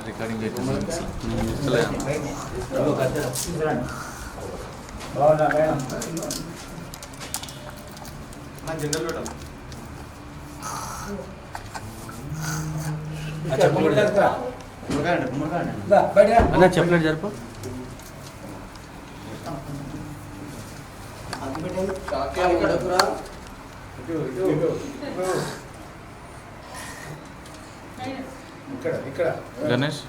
Recording చెప్పలేదు జరుపు Ganesh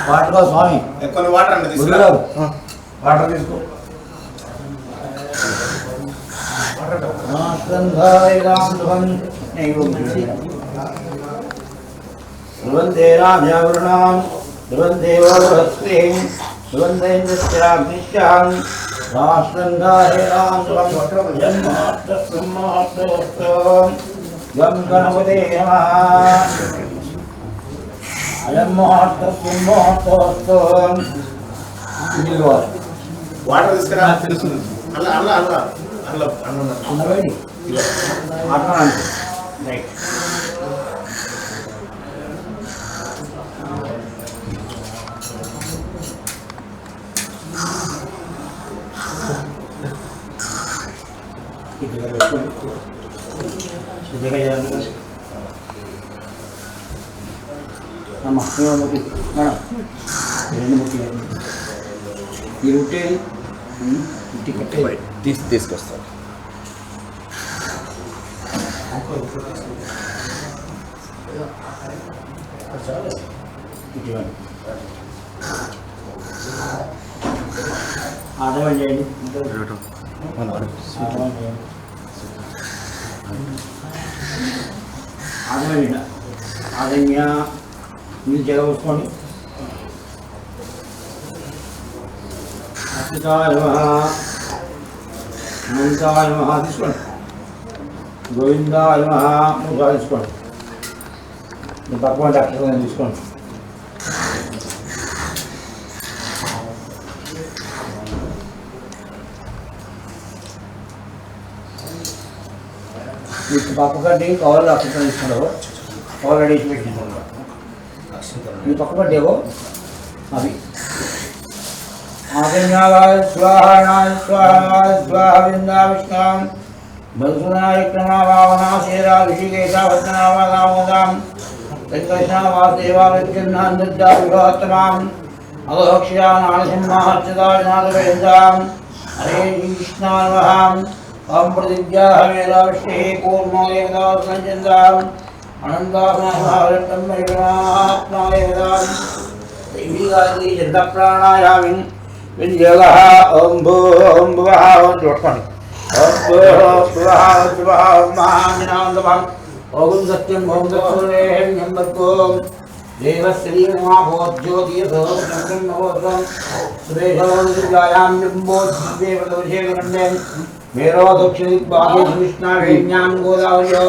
water స్వామి కొన్ని వాటర్ అంటే వాటర్ తీసుకో ధ్రువంతే రాజావృణాం ధ్రువందేవో బృహస్పతి ధ్రువంతేంద్రాగ్నిశ్చాం రాష్ట్రంధారేణాం జన్మాష్టం గం గణపతే నమః అయం మహాత్మం మహాత్మం వాటర్ తీసుకురా తెలుస్తుంది అల్ల అల్ల అల్ల అల్ల అన్నవేడి మాట్లాడండి రైట్ ఈ రొట్టె తీసుకొస్తాను ఆదాయం చేయండి ఆదాయం ఆదన్య మీరు జగవసుకోండి అచ్యుతాయ నమః అనంతాయ నమః తీసుకోండి గోవిందాయ నమః మూడు తీసుకోండి మీ పక్కన డాక్టర్ తీసుకోండి మీకు పక్కగడ్డి కవర్లు అక్షంతలు తీసుకున్నావు కవర్లు అడిగి పెట్టినావు మీ పక్కగడ్డేవో అవి ఆగన్యావాయ స్వాహానాయ స్వాహాయ స్వాహ విందావిష్ణాం మధుసూనాయ క్రమావావనా శేరా ఋషికేశావత్నావాదామోదాం వెంకటేశా వాసుదేవావిద్యన్నాం దద్దా విభవత్తమాం అగోక్షయా నారసింహార్చితాయ నాగవేందాం హరే కృష్ణాన్వహాం ఓం ప్రతిజ్ఞాహ వేదావిష్ణే కూర్మోదేవదాసంచందాం అనందాత్మాత్మా దేవీ జంతప్రాణాయామి వినియోగ ఓం భూ ఓం భువః ఓం చూడండి ఓం భూ భువః శుభః మహాజ్ఞానందం ఓం సత్యం ఓం సత్యం భర్గోం దేవశ్రీ మహాభోజ్యోతియథోం నమోసం సురేషోయాం నింబోద్దేవదోషేకండే మేరో దక్షిణ బాహ్య విష్ణావేణ్యాం గోదావరియో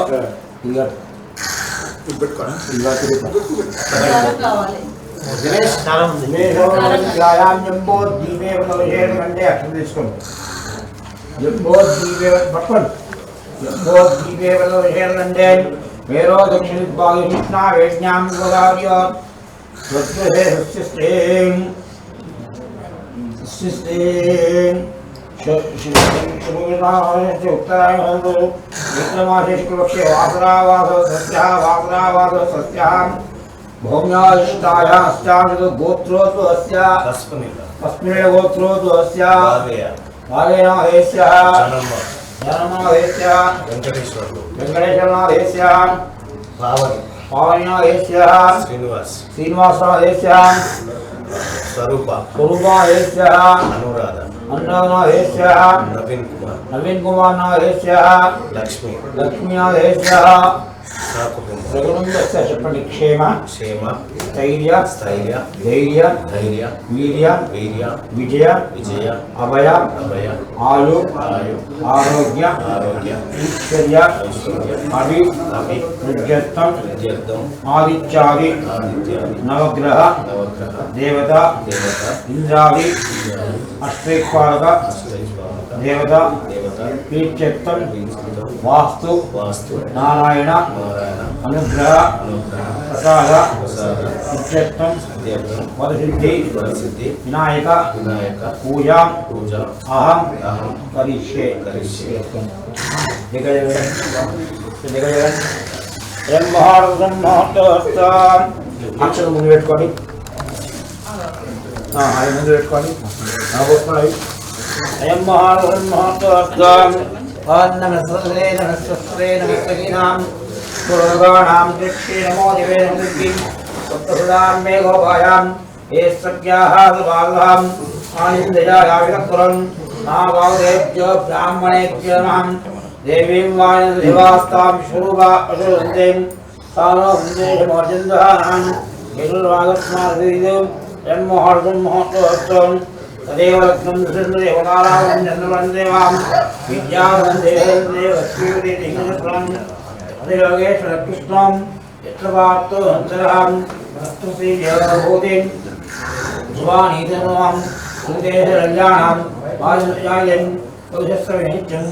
తీసుకోండి మేరో దక్షిణ బాహ్య విష్ణావేణ్యాం గోదావరియో उत्तरायणे शुक्लपक्षे वासरावासस्याः भौम्यादिष्टायाश्चामितो गोत्रोऽतु अस्य तस्मिन् गोत्रोऽतु अस्य भागेनादेस्यः जननादेस्यः वेङ्कटेश्वरनादेस्यः पावनीनादेस्यः श्रीनिवासनादेस्यः स्वरूपादेस्यः अनुराधनादेस्यः नवीन कुमार नादेस्यः लक्ष्मीनादेस्यः చెప్పండి క్షేమ స్థైర్య ధైర్య వీర్య విజయ అభయ ఆయు ఆరోగ్య ఐశ్వర్య అభివృద్ధ్యర్థం ఆదిత్యాది నవగ్రహ దేవత ఇంద్రాది అష్టైక్పాలక దేవత ప్రీత్యర్థం వాస్తు నారాయణ అనుగ్రహ ప్రసాద ఇత్యర్థం వరసిద్ధి వినాయక పూజా అహం కరిష్యే అక్షరం ముందు పెట్టుకోండి అది ముందు పెట్టుకోండి పోసుకోండి అయం మహాత్మ नमस्ते नमस्ते नमस्तेनां पुरोगाणां दृक्षे नमो दिवे नमस्ते सप्तसुदां मे गोपायां ये सत्याः सुबालां आनन्दयाया विरक्तरं नागादेभ्यो ब्राह्मणेभ्यो नमः देवीं वाणिदेवास्तां शुरूपा अशुरन्ते सानो वन्देशमोर्जन्दहानां यदुर्वागस्मादिदेव जन्मोहर्षं महत्वस्तं तदेव रत्नं सुन्दरेवकारां चन्द्रवन्देवां विद्यावन्देवदेवस्वीवदेतिहिंसत्रं अधियोगेश्वर कृष्णं यत्र वार्तो हंसरहं तत्तुश्रीदेवभूतिं ध्रुवानीतनुवां सुदेशरल्याणां वायुजायं कौशस्रविनित्यं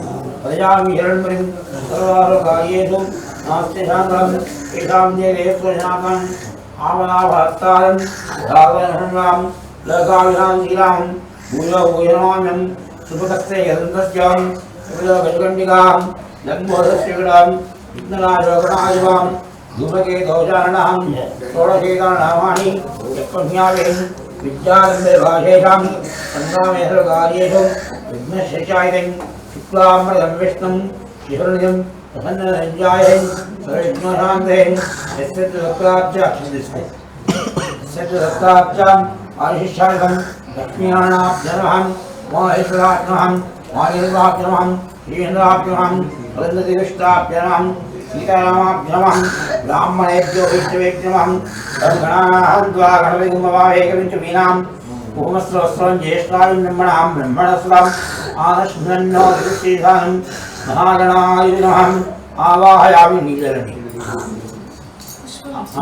प्रजामि हिरण्मयं सर्वारोकार्येषु नास्ति शान्तं येषां देवेश्वरशाकम् आवनाभक्तारं राघवनहं लकाविहां शीलां भूयो भूयनमाम्यं सुभकस्य यदन्तस्यां गजगण्डिकां लम्बोदस्यगडां विघ्ननाशोकणायुवां धूमकेतौचारणां षोडशेतानामानि यत्पज्ञावेन् विद्यारम्भभाषेषां सन्नामेश्वरकार्येषु विघ्नशेषायितं शुक्लाम्बरं विष्णुं शिहृनिजं प्रसन्नसञ्जायं सर्वविघ्नशान्तेन यस्य दत्ताब्जाम् आशिष्यार्थं लक्ष्मीनारायणाभ्यनमः महेश्वराभ्यनमः महादेवाभ्यनमः श्रीन्द्राभ्यनमः वरन्ददेवष्टाभ्यनमः सीतारामाभ्यनमः ब्राह्मणेभ्यो वैष्णवेभ्यनमः तद्गणानां द्वा गणपतिगुम्भवाहेकविंशवीनां कुहुमस्रवस्रं ज्येष्ठायुं ब्रह्मणस्वम् आनश्वन्नो दिवसीधानं महागणाय नमः आवाहयामि नीलरणी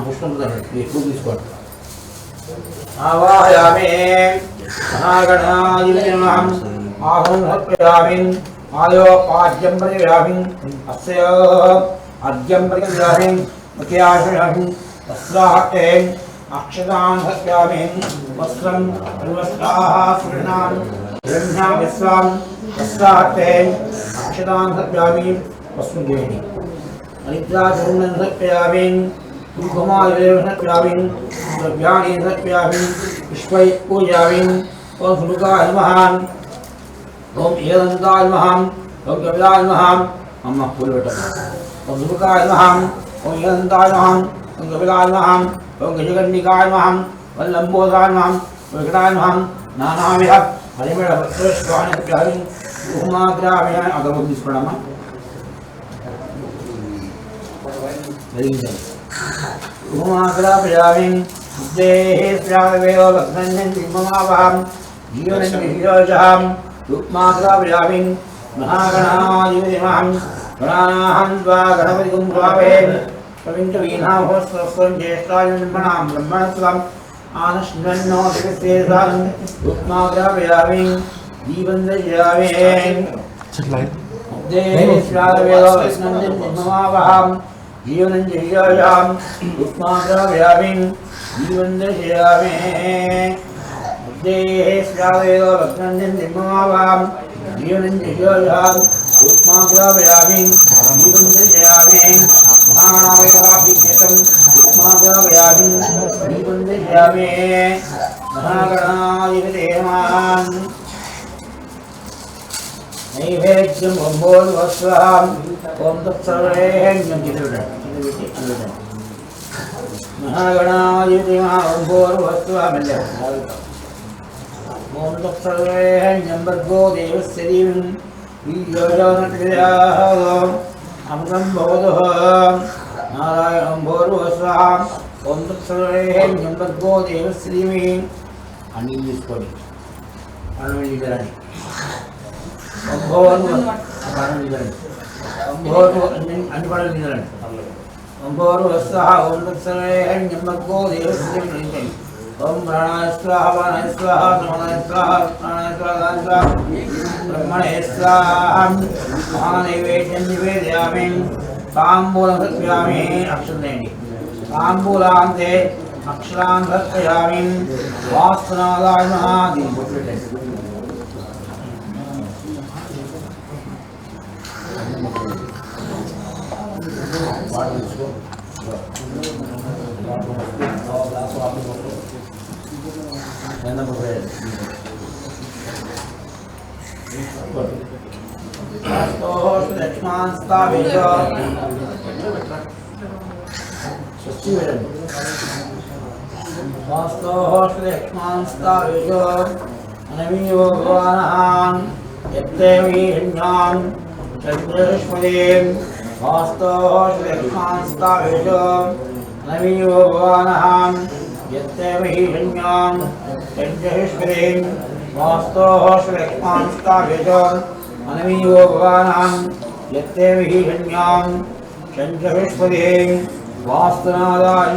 पुष्पं తీసుకోండి आवाहयामि महागणाय नमः आहं समर्पयामि आयोपाद्यं प्रतिव्यामि अस्य आद्यं प्रतिव्यामि मुख्याशयामि तस्याहते अक्षतां समर्पयामि वस्त्रं सर्वस्त्राः स्वर्णां ब्रह्मा विश्वां तस्याहते अक्षतां समर्पयामि वस्त्रं अनिद्राचूर्णं समर्पयामि कुङ्कुमादिवेशनप्यामिं द्रव्याणि समर्पयामि पुष्पैः पूजयामि ॐ सुमुखाय नमः ॐ एकदन्ताय नमः ॐ कपिलाय नमः अम्म फूलवटम् ॐ सुमुखाय नमः ॐ एकदन्ताय नमः ॐ कपिलाय नमः ॐ गजगण्डिकाय नमः ॐ लम्बोदराय नमः ॐ वेङ्कटाय नमः नानाविध परिमलपत्रपुष्पाणि समर्पयामि कुसुमाग्रामेण अगरबत्ति తీసుకోండి कुमाग्रापयामि देहे स्यावेव लग्नं ममावहं जीवनं विजयजहं रुक्माग्रापयामि महागणाधिपतिमहं गणानाहं त्वा गणपतिं भावयेन् प्रविन्तवीनाहोस्त्रस्वं ज्येष्ठायुं ब्रह्मणस्वम् आनश्वन्नो दिवसेधानं रुक्माग्रापयामि जीवन्दयामि देहे स्यावेव लग्नं ममावहं जीवनं जयायां रुक्माग्रापयामि जीवन्दयामि देहे स्यावेव लग्नं ममावहं जीवनंजयाम उत्माग्रावयामि जीवनंजयामि महानावेहाभिज्ञतम उत्माग्रावयामि जीवनंजयामि महागणाधिपतेमान नैवेद्यं ओंभोर्वस्वाम ओम तत्सर्वैन्यं चित्रविदं महागणाधिपतेमान ओंभोर्वस्वाम ओम तत्सर्वैन्यं भर्गो देवस्य धीमहि धियो यो न प्रचोदयात् अमृतं भवतः नारायणं ओंभोर्वस्वाम ओम तत्सर्वैन्यं भर्गो देवस्य धीमहि अनिल తీసుకోండి అనిల్ ఇదరండి అంబోరు అనిల్ ఇదరండి అంబోరు అన్ని పడలు ఇదరండి అంబోరు వస్సహ ఓం తత్సర్వైన్యం భర్గో దేవस्य धीमहि ओम प्राणाय स्वाहा वाणाय स्वाहा समानाय स्वाहा प्राणाय स्वाहा ब्रह्मणे स्वाहा महानैवेद्यं निवेदयामि ताम्बूलं समर्पयामि अक्षतेंडि ताम्बूलान्ते अक्षरान् समर्पयामि वास्तुनादाय महादीपं लक्ष्मण स्थापित लक्ष्मण स्थापित अनमीयो भगवान् यत्तेवीर्यां चन्द्रश्मदें लक्ष्मण स्थापित अनमीयो भगवान् यत्तेवीर्यां चन्द्रश्मदें लक्ष्मण स्थापित अनमीयो भगवान् यत्तेवीर्यां चन्द्रश्मदें वास्तुनादाय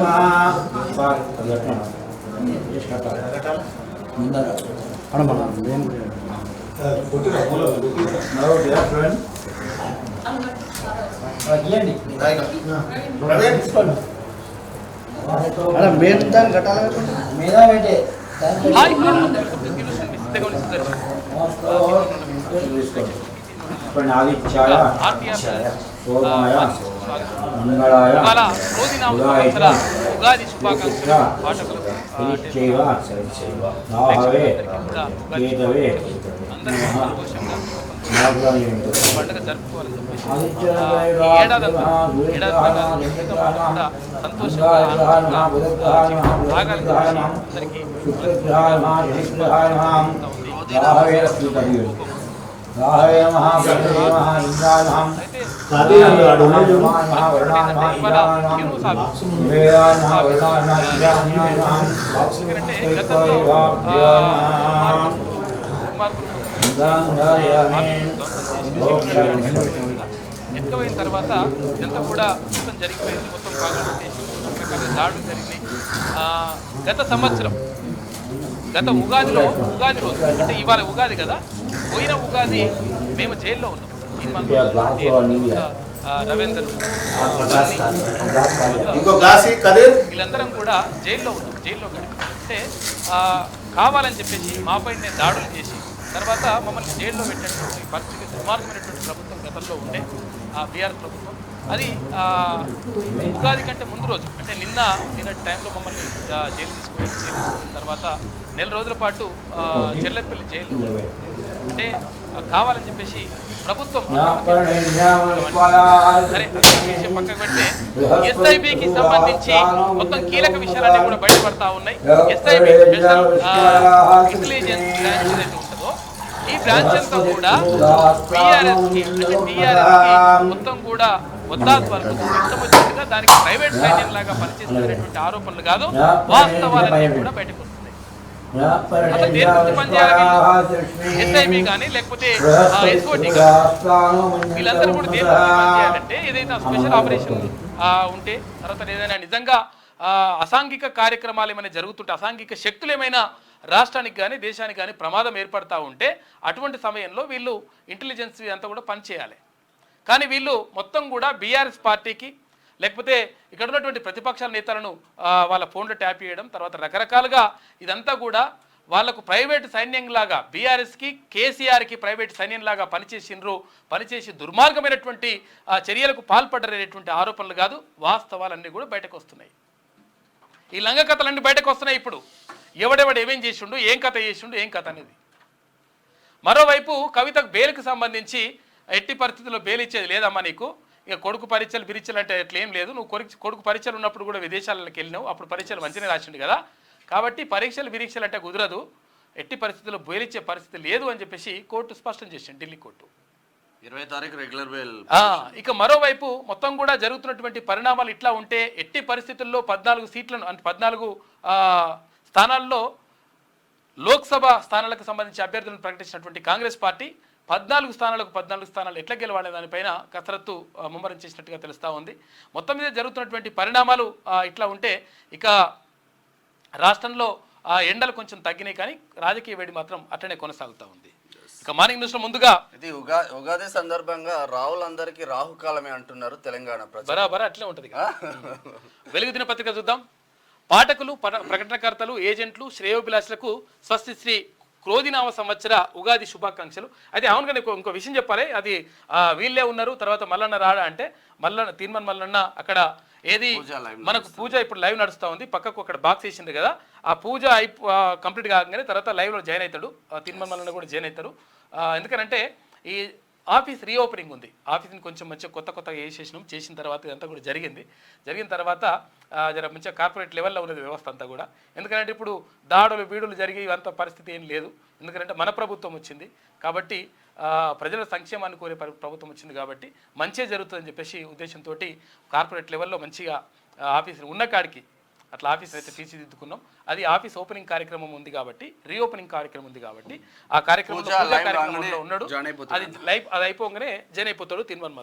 आदित्याय सोमाय मंगलाय उगादि शुभाकांक्षलु राहवे केतवे పండుగ జరుపుకోవాలని చెప్పేసి ఏడాదంతా సంతోషంగా అందరికీ राहवे महागणपते महाइन्द्राय ఎక్కువైన తర్వాత ఇదంతా కూడా మొత్తం జరిగిపోయింది. మొత్తం కాగొట్టేసి రకరకాల దాడులు జరిగినాయి. గత సంవత్సరం గత ఉగాది రోజు అంటే ఇవాళ ఉగాది కదా, పోయిన ఉగాది మేము జైల్లో ఉన్నాం. రవీందర్ వీళ్ళందరం కూడా జైల్లో ఉన్నాం. జైల్లో అంటే కావాలని చెప్పేసి మాపై దాడులు చేసి తర్వాత మమ్మల్ని జైల్లో పెట్టినటువంటి పరిస్థితి దుర్మార్గమైనటువంటి ప్రభుత్వం గతంలో ఉండే బీఆర్ఎస్ ప్రభుత్వం. అది ఉగాది కంటే ముందు రోజు అంటే నిన్న టైంలో మమ్మల్ని జైలు తీసుకుని తర్వాత నెల రోజుల పాటు చెల్లెపల్లి జైలు అంటే కావాలని చెప్పేసి ప్రభుత్వం సరే విషయం పక్కకు పెడితే ఎస్ఐబికి సంబంధించి మొత్తం కీలక విషయాలన్నీ కూడా బయటపడతా ఉన్నాయి. ఎస్ఐబి స్పెషల్ ఇంటెలిజెన్స్ బ్రాంచ్ ఏదైతే ఉంటుందో ఈ బ్రాంచ్ అంతా కూడా టీఆర్ఎస్కి మొత్తం కూడా వద్దాది వరకు ఇష్టం వచ్చినట్టుగా దానికి ప్రైవేట్ సైన్యం లాగా పనిచేస్తున్నటువంటి ఆరోపణలు కాదు, వాస్తవాలన్నీ కూడా బయటకు వస్తున్నాయి. అసలు దేని గురించి పనిచేయాలి ఎస్ఐబి కానీ లేకపోతే ఎస్ఓటి వీళ్ళందరూ కూడా దేని గురించి పనిచేయాలంటే ఏదైనా స్పెషల్ ఆపరేషన్ ఉంటే తర్వాత ఏదైనా నిజంగా అసాంఘిక కార్యక్రమాలు ఏమైనా జరుగుతుంటే అసాంఘిక శక్తులు ఏమైనా రాష్ట్రానికి కానీ దేశానికి కానీ ప్రమాదం ఏర్పడతా ఉంటే అటువంటి సమయంలో వీళ్ళు ఇంటెలిజెన్స్ అంతా కూడా పనిచేయాలి. కానీ వీళ్ళు మొత్తం కూడా బీఆర్ఎస్ పార్టీకి లేకపోతే ఇక్కడ ఉన్నటువంటి ప్రతిపక్షాల నేతలను వాళ్ళ ఫోన్లో ట్యాప్ చేయడం తర్వాత రకరకాలుగా ఇదంతా కూడా వాళ్ళకు ప్రైవేటు సైన్యంలాగా బీఆర్ఎస్కి కేసీఆర్కి ప్రైవేట్ సైన్యంలాగా పనిచేసి దుర్మార్గమైనటువంటి చర్యలకు పాల్పడ్డనేటువంటి ఆరోపణలు కాదు, వాస్తవాలన్నీ కూడా బయటకు వస్తున్నాయి. ఈ లంగ కథలన్నీ బయటకు వస్తున్నాయి. ఇప్పుడు ఎవడెవడు ఏమేం చేసిండు, ఏం కథ చేసిండు, ఏం కథ అనేది. మరోవైపు కవితకు బెయిల్కి సంబంధించి ఎట్టి పరిస్థితుల్లో బెయిల్ ఇచ్చేది లేదమ్మా నీకు, ఇక కొడుకు పరీక్షలు అంటే ఎట్లేం లేదు, నువ్వు కొడుకు పరీక్షలు ఉన్నప్పుడు కూడా విదేశాలకు వెళ్ళినావు, అప్పుడు పరీక్షలు మంచిగా రాసిండు కదా, కాబట్టి పరీక్షలు అంటే కుదరదు, ఎట్టి పరిస్థితుల్లో బెయిల్ ఇచ్చే పరిస్థితి లేదు అని చెప్పేసి కోర్టు స్పష్టం చేసింది, ఢిల్లీ కోర్టు. 20 తారీఖు రెగ్యులర్ బెయిల్. ఇక మరోవైపు మొత్తం కూడా జరుగుతున్నటువంటి పరిణామాలు ఇట్లా ఉంటే ఎట్టి పరిస్థితుల్లో 14 సీట్లను అంటే 14 స్థానాల్లో లోక్సభ స్థానాలకు సంబంధించి అభ్యర్థులను ప్రకటించినటువంటి కాంగ్రెస్ పార్టీ 14 స్థానాలు ఎట్లా గెలవాలనే దానిపైన కసరత్తు ముమ్మరం చేసినట్టుగా తెలుస్తూ ఉంది. మొత్తం మీద జరుగుతున్నటువంటి పరిణామాలు ఇట్లా ఉంటే ఇక రాష్ట్రంలో ఎండలు కొంచెం తగ్గినాయి, కానీ రాజకీయ వేడి మాత్రం అట్లనే కొనసాగుతూ ఉంది. ఇక మార్నింగ్ న్యూస్లో ముందుగా ఇది ఉగాది సందర్భంగా రాహులందరికీ రాహుకాలమే అంటున్నారు తెలంగాణ ప్రజలు. బరాబరా అట్లే ఉంటుంది. వెలుగు దినపత్రిక చూద్దాం. పాఠకులు, ప్రకటనకర్తలు, ఏజెంట్లు, శ్రేయోభిలాషులకు స్వస్తి శ్రీ క్రోధినామ సంవత్సర ఉగాది శుభాకాంక్షలు. అయితే అవును కానీ ఇంకో విషయం చెప్పాలి, అది వీళ్ళే ఉన్నారు, తర్వాత మల్లన్న రాడా అంటే తీర్మన్ మల్లన్న అక్కడ ఏది మనకు పూజ ఇప్పుడు లైవ్ నడుస్తూ ఉంది, పక్కకు అక్కడ బాక్స్ వేసింది కదా, ఆ పూజ కంప్లీట్ కాగానే తర్వాత లైవ్లో జాయిన్ అవుతాడు, తీర్మన్ మల్లన్న కూడా జాయిన్ అవుతారు. ఎందుకనంటే ఈ ఆఫీస్ రీఓపెనింగ్ ఉంది, ఆఫీస్ని కొంచెం మంచిగా కొత్తగా చేసిన తర్వాత ఇదంతా కూడా జరిగిన తర్వాత జర మంచిగా కార్పొరేట్ లెవెల్లో ఉన్నది వ్యవస్థ అంతా కూడా. ఎందుకంటే ఇప్పుడు దాడులు బీడులు జరిగి ఇవంత పరిస్థితి ఏం లేదు, ఎందుకంటే మన ప్రభుత్వం వచ్చింది కాబట్టి, ప్రజల సంక్షేమాన్ని కోరే ప్రభుత్వం వచ్చింది కాబట్టి మంచిగా జరుగుతుందని చెప్పేసి ఉద్దేశంతో కార్పొరేట్ లెవెల్లో మంచిగా ఆఫీసులు ఉన్న కాడికి అట్లా ఆఫీస్ అయితే తీర్చిదిద్దుకున్నాం. అది ఆఫీస్ ఓపెనింగ్ కార్యక్రమం ఉంది కాబట్టి, రీఓపెనింగ్ కార్యక్రమం ఉంది కాబట్టి ఆ కార్యక్రమంలో ఉన్నాడు, అది అయిపోగానే జాయిన్ అయిపోతాడు తీర్మానం.